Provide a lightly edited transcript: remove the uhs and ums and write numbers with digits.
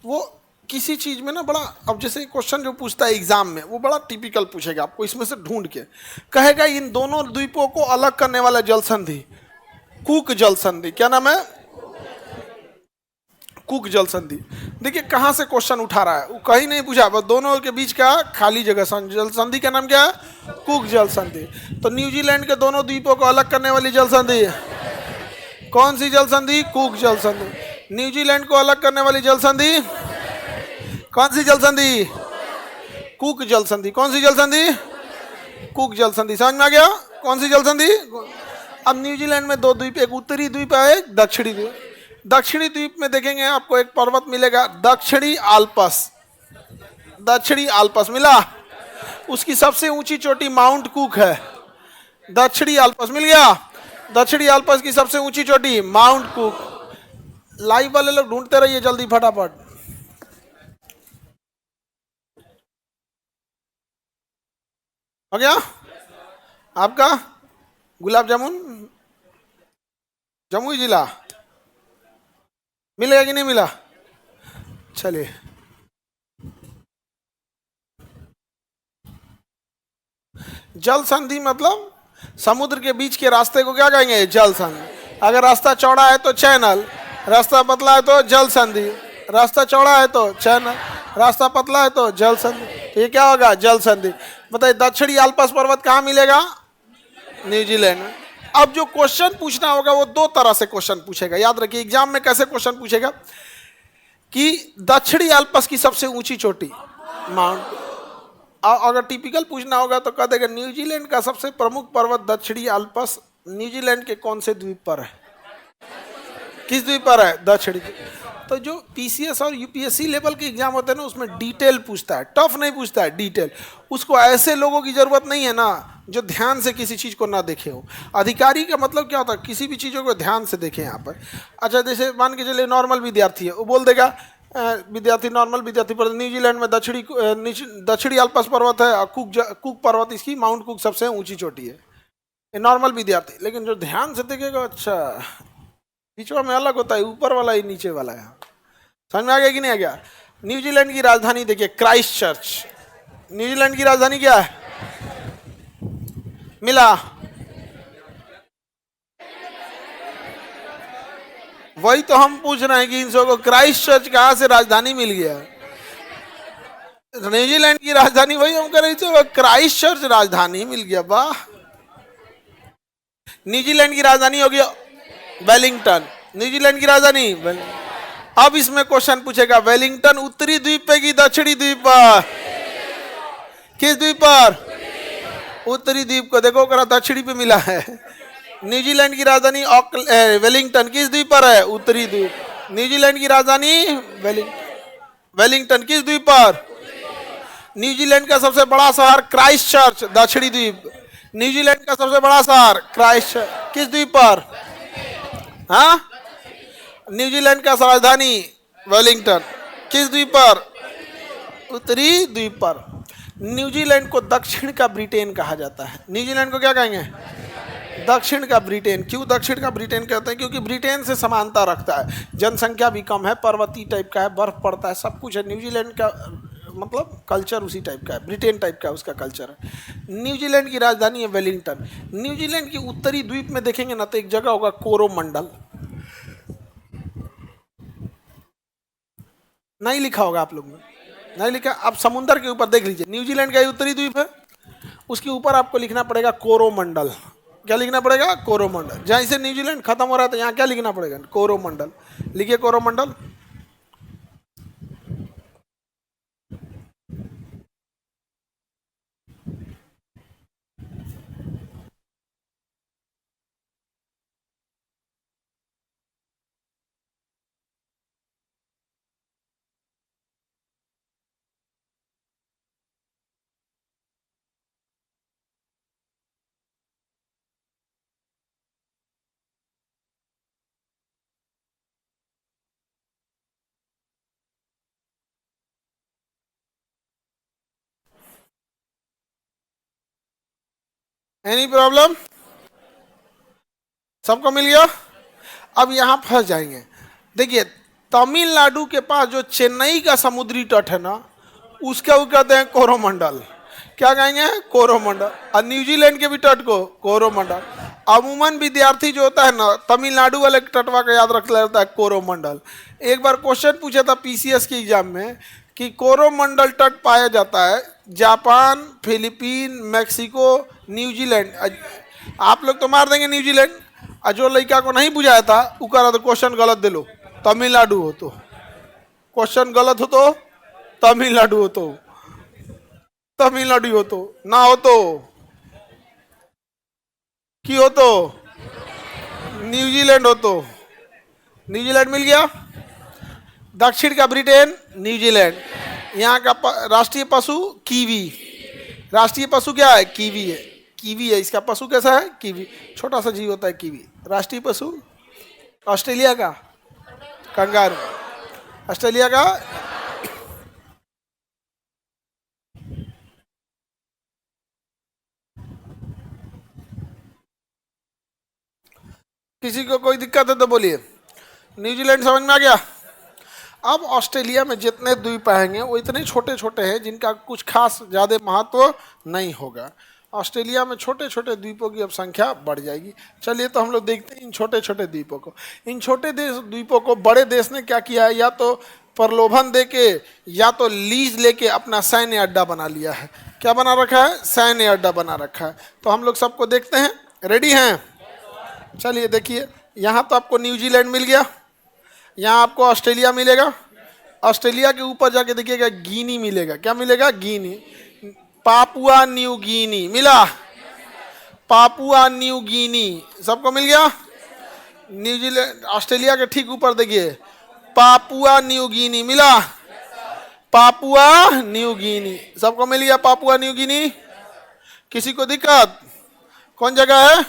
वो किसी चीज में ना बड़ा, अब जैसे क्वेश्चन जो पूछता है एग्जाम में वो बड़ा टिपिकल पूछेगा आपको, इसमें से ढूंढ के कहेगा इन दोनों द्वीपों को अलग करने वाला जल संधि कूक जल संधि, क्या नाम है? कूक जल संधि। देखिए कहां से क्वेश्चन उठा रहा है, वो कहीं नहीं पूछा, बस दोनों के बीच का खाली जगह जल संधि का नाम क्या है? कूक जल संधि। तो न्यूजीलैंड के दोनों द्वीपों को अलग करने वाली जल संधि कौन सी जल संधि? कूक जल संधि। न्यूजीलैंड को अलग करने वाली जल संधि कौन सी जल संधि? कूक जल संधि। कौन सी जल संधि? कूक जल संधि। समझ में आ गया कौन सी जल संधि? अब न्यूजीलैंड में दो द्वीप, एक उत्तरी द्वीप है एक दक्षिणी द्वीप। दक्षिणी द्वीप में देखेंगे आपको एक पर्वत मिलेगा दक्षिणी आल्पस। दक्षिणी आल्पस मिला, उसकी सबसे ऊंची चोटी माउंट कुक है। दक्षिणी आल्पस मिल गया। दक्षिणी आल्पस की सबसे ऊंची चोटी माउंट कुक। लाइव वाले लोग ढूंढते रहिए जल्दी फटाफट। हो गया आपका गुलाब जामुन? जमुई जिला मिलेगा कि नहीं मिला? चलिए, जल संधि मतलब समुद्र के बीच के रास्ते को क्या कहेंगे? जल संधि। अगर रास्ता चौड़ा है तो चैनल, रास्ता पतला है तो जल संधि। रास्ता चौड़ा है तो चैनल, रास्ता पतला है तो जल संधि। तो ये क्या होगा? जल संधि। बताइए दक्षिणी आल्पस पर्वत कहाँ मिलेगा? न्यूजीलैंड में। अब जो क्वेश्चन पूछना होगा वो दो तरह से क्वेश्चन पूछेगा, याद रखिए एग्जाम में कैसे क्वेश्चन पूछेगा कि दक्षिणी अल्पस की सबसे ऊंची चोटी माउंट, अगर टिपिकल पूछना होगा तो कह देगा न्यूजीलैंड का सबसे प्रमुख पर्वत दक्षिणी अल्पस न्यूजीलैंड के कौन से द्वीप पर है? किस द्वीप पर है? दक्षिणी। तो जो पीसीएस और यूपीएससी लेवल के एग्जाम होते हैं ना उसमें डिटेल पूछता है, टफ नहीं पूछता है, डिटेल। उसको ऐसे लोगों की जरूरत नहीं है ना जो ध्यान से किसी चीज को ना देखे हो। अधिकारी का मतलब क्या होता है? किसी भी चीजों को ध्यान से देखे यहाँ पर। अच्छा जैसे मान के चलिए नॉर्मल विद्यार्थी है, वो बोल देगा विद्यार्थी नॉर्मल विद्यार्थी पर न्यूजीलैंड में दक्षिणी अल्पस पर्वत है और कुक पर्वत इसकी माउंट कुक सबसे ऊंची चोटी है। ये नॉर्मल विद्यार्थी। लेकिन जो ध्यान से देखेगा अच्छा बीचवा में अलग होता है, ऊपर वाला ही नीचे वाला है। समझ में आ गया कि नहीं आ गया? न्यूजीलैंड की राजधानी देखिए क्राइस्ट चर्च। न्यूजीलैंड की राजधानी क्या है? मिला? वही तो हम पूछ रहे हैं कि इन सबको क्राइस्ट चर्च कहां से राजधानी मिल गया? न्यूजीलैंड की राजधानी वही हम कह रहे थे, क्राइस्ट चर्च राजधानी मिल गया। वाह। न्यूजीलैंड की राजधानी होगी वेलिंगटन। न्यूजीलैंड की राजधानी। अब इसमें क्वेश्चन पूछेगा वेलिंगटन उत्तरी द्वीप पे की दक्षिणी द्वीप पर? किस द्वीप पर? उत्तरी द्वीप को। देखो करा दक्षिणी पे मिला है। न्यूजीलैंड की राजधानी वेलिंगटन किस द्वीप पर है? उत्तरी द्वीप। न्यूजीलैंड की राजधानी वेलिंगटन किस द्वीप पर? न्यूजीलैंड का सबसे बड़ा शहर क्राइस्ट चर्च दक्षिणी द्वीप। न्यूजीलैंड का सबसे बड़ा शहर क्राइस्ट चर्च किस द्वीप पर? हाँ, न्यूजीलैंड का राजधानी वेलिंगटन किस द्वीप पर? उत्तरी द्वीप पर। न्यूजीलैंड को दक्षिण का ब्रिटेन कहा जाता है। न्यूजीलैंड को क्या कहेंगे? दक्षिण का ब्रिटेन। क्यों दक्षिण का ब्रिटेन कहते हैं? क्योंकि ब्रिटेन से समानता रखता है, जनसंख्या भी कम है, पर्वतीय टाइप का है, बर्फ पड़ता है, सब कुछ है। न्यूजीलैंड का मतलब कल्चर उसी टाइप का है, ब्रिटेन टाइप का उसका कल्चर है। न्यूजीलैंड की राजधानी है वेलिंगटन। न्यूजीलैंड की उत्तरी द्वीप में देखेंगे ना तो एक जगह होगा कोरोमंडल। नहीं लिखा होगा आप लोग ने, नहीं लिखा। आप समुद्र के ऊपर देख लीजिए, न्यूजीलैंड का उत्तरी द्वीप है, उसके ऊपर आपको लिखना पड़ेगा कोरोमंडल। क्या लिखना पड़ेगा? कोरोमंडल। जहाँ से न्यूजीलैंड खत्म हो रहा है तो यहाँ क्या लिखना पड़ेगा? कोरोमंडल। लिखिए कोरोमंडल। Any problem? सबको मिल गया? अब यहां फंस जाएंगे। देखिए तमिलनाडु के पास जो चेन्नई का समुद्री तट है ना, उसका वो कहते हैं कोरोमंडल। क्या कहेंगे? कोरोमंडल। और न्यूजीलैंड के भी तट को कोरोमंडल। अमूमन विद्यार्थी जो होता है ना, तमिलनाडु वाले तटवा का याद रख लेता है कोरोमंडल। एक बार क्वेश्चन पूछा था पीसीएस के एग्जाम में कि कोरोमंडल तट पाया जाता है जापान, फिलीपीन, मैक्सिको, न्यूजीलैंड। आप लोग तो मार देंगे न्यूजीलैंड, और जो लड़का को नहीं बुझाया था वो कह रहा था क्वेश्चन गलत दे लो, तमिलनाडु हो तो क्वेश्चन गलत हो तो तमिलनाडु हो तो तमिलनाडु हो तो ना हो तो की हो तो न्यूजीलैंड हो तो। न्यूजीलैंड मिल गया। दक्षिण का ब्रिटेन, न्यूजीलैंड। यहाँ का राष्ट्रीय पशु कीवी। राष्ट्रीय पशु क्या है? कीवी है। कीवी है, इसका पशु कैसा है? कीवी। छोटा सा जीव होता है कीवी। राष्ट्रीय पशु ऑस्ट्रेलिया का कंगारू। ऑस्ट्रेलिया का किसी को कोई दिक्कत है तो बोलिए। न्यूजीलैंड समझ में आ गया। अब ऑस्ट्रेलिया में जितने द्वीप आएंगे वो इतने छोटे छोटे हैं जिनका कुछ खास ज़्यादा महत्व नहीं होगा। ऑस्ट्रेलिया में छोटे छोटे द्वीपों की अब संख्या बढ़ जाएगी। चलिए तो हम लोग देखते हैं इन छोटे छोटे द्वीपों को। इन छोटे द्वीपों को बड़े देश ने क्या किया है? या तो प्रलोभन दे के या तो लीज लेके अपना सैन्य अड्डा बना लिया है। क्या बना रखा है? सैन्य अड्डा बना रखा है। तो हम लोग सबको देखते हैं। रेडी हैं? चलिए देखिए, यहाँ तो आपको न्यूजीलैंड मिल गया, यहाँ आपको ऑस्ट्रेलिया मिलेगा। ऑस्ट्रेलिया के ऊपर जाके देखिएगा गिनी मिलेगा। क्या मिलेगा? गिनी। पापुआ न्यू गिनी मिला। पापुआ न्यू गिनी सबको मिल गया। न्यूजीलैंड ऑस्ट्रेलिया के ठीक ऊपर देखिए पापुआ न्यू गिनी मिला। पापुआ न्यू गिनी सबको मिल गया। Papua New Guinea. किसी को दिक्कत? कौन जगह है?